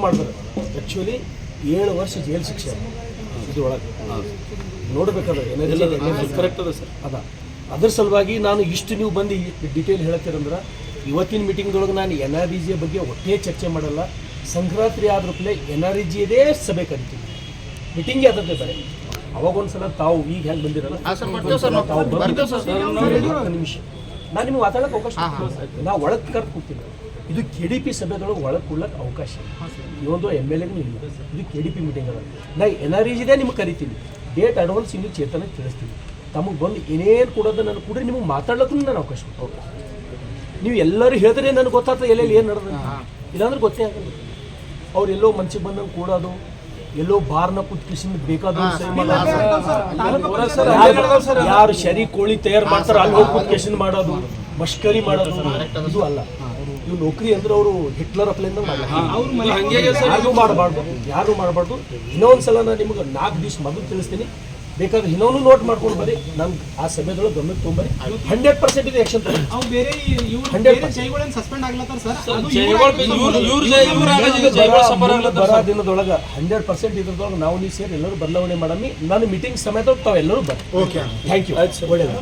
ಮಾಡಿದ್ರು ಆ್ಯಕ್ಚುಲಿ 7 ವರ್ಷ ಜೈಲು ಶಿಕ್ಷೆ ಇದ್ರೊಳಗೆ ನೋಡಬೇಕಾದ್ರೆ ಕರೆಕ್ಟ್ ಅದ ಸರ್. ಅದ್ರ ಸಲುವಾಗಿ ನಾನು ಇಷ್ಟು ನೀವು ಬಂದು ಡಿಟೇಲ್ ಹೇಳ್ತೀರಂದ್ರೆ ಇವತ್ತಿನ ಮೀಟಿಂಗ್ದೊಳಗೆ ನಾನು NREG ಬಗ್ಗೆ ಒಟ್ಟೇ ಚರ್ಚೆ ಮಾಡಲ್ಲ. ಸಂಕ್ರಾಂತಿ ಆದ್ರೂ NREGದೇ ಸಭೆ ಕರಿತೀವಿ, ಮೀಟಿಂಗೇ ಅದರದ್ದೇ ಬೇರೆ. ಅವಾಗ ಒಂದ್ಸಲ ತಾವು ಈಗ ಹೆಂಗೆ ಬಂದಿರಲ್ಲ ನಿಮಿಷ ನಾನು ನಿಮ್ಗೆ ಮಾತಾಡೋಕೆ ಅವಕಾಶ ನಾ ಒಳಗೆ ಕರ್ದು ಕೂತೀನಿ. ಇದು KDP ಸಭೆದೊಳಗೆ ಒಳಗೆ ಕೊಡ್ಲಿಕ್ಕೆ ಅವಕಾಶ ಇವೊಂದು MLA ಇಲ್ಲ. ಇದು KDP ಮೀಟಿಂಗ್ ಅದ. ನಾ NREGದೇ ನಿಮ್ಗೆ ಕರಿತೀನಿ, ಡೇಟ್ ಅಡ್ವಾನ್ಸ್ ಇನ್ನೂ ಚೇತನ ತಿಳಿಸ್ತೀನಿ. ತಮಗೆ ಬಂದು ಏನೇನು ಕೊಡೋದು ನನಗೆ ಕೊಡ್ರಿ, ನಿಮಗೆ ಮಾತಾಡ್ಲಿಕ್ಕೂ ನಾನು ಅವಕಾಶ ನೀವು ಎಲ್ಲರೂ ಹೇಳಿದ್ರೆ ನನಗೆ ಗೊತ್ತಾಗ್ತದೆ ಎಲ್ಲೆಲ್ಲಿ ಏನು ನಡೆದ, ಇಲ್ಲಾಂದ್ರೆ ಗೊತ್ತೇ ಆಗಲ್ಲ. ಅವ್ರು ಎಲ್ಲೋ ಮನ್ಸಿಗೆ ಬಂದಂಗೆ ಕೂಡೋದು, ಎಲ್ಲೋ ಬಾರ್ನ ಕುತ್ಕಿಸಿಂದ ಬೇಕಾದ ಯಾರು ಶರಿ ಕೋಳಿ ತಯಾರು ಮಾಡ್ತಾರೆ ಅಲ್ಲಿ ಹೋಗಿ ಕುತ್ಕಿಸಿಂದ ಮಾಡೋದು, ಮಷ್ಕರಿ ಮಾಡೋದು ಇದು ಅಲ್ಲ. ಇವು ನೌಕರಿ ಅಂದ್ರೆ ಅವರು ಹಿಟ್ಲರ್ ಅಪ್ಲಿಂದ ಯಾರು ಮಾಡಬಾರ್ದು. ಇನ್ನೊಂದ್ಸಲ ನಾನು ನಿಮ್ಗೆ 4 ದಿವಸ ಮೊದಲು ತಿಳಿಸ್ತೀನಿ, ಬೇಕಾದ್ರೆ ಇನ್ನೊಂದು ನೋಟ್ ಮಾಡ್ಕೊಂಡು ಬರ್ರಿ. ನಮ್ಗೆ ಆ ಸಭೆದೊಳಗೆ ಗಮನಕ್ಕೆ ತೊಗೊಂಬರಿ. 100% ಇದು ಆಕ್ಷನ್ ಬರೋ ದಿನದೊಳಗೆ 100% ಇದ್ರದೊಳಗೆ ನಾವು ನೀವು ಸೇರಿ ಎಲ್ಲರೂ ಬದಲಾವಣೆ ಮಾಡಮ್ಮಿ. ನಾನು ಮೀಟಿಂಗ್ ಸಮೇತ ತಾವು ಎಲ್ಲರೂ ಬರ್ರಿ. Thank you. ಒಳ್ಳೆಯದು.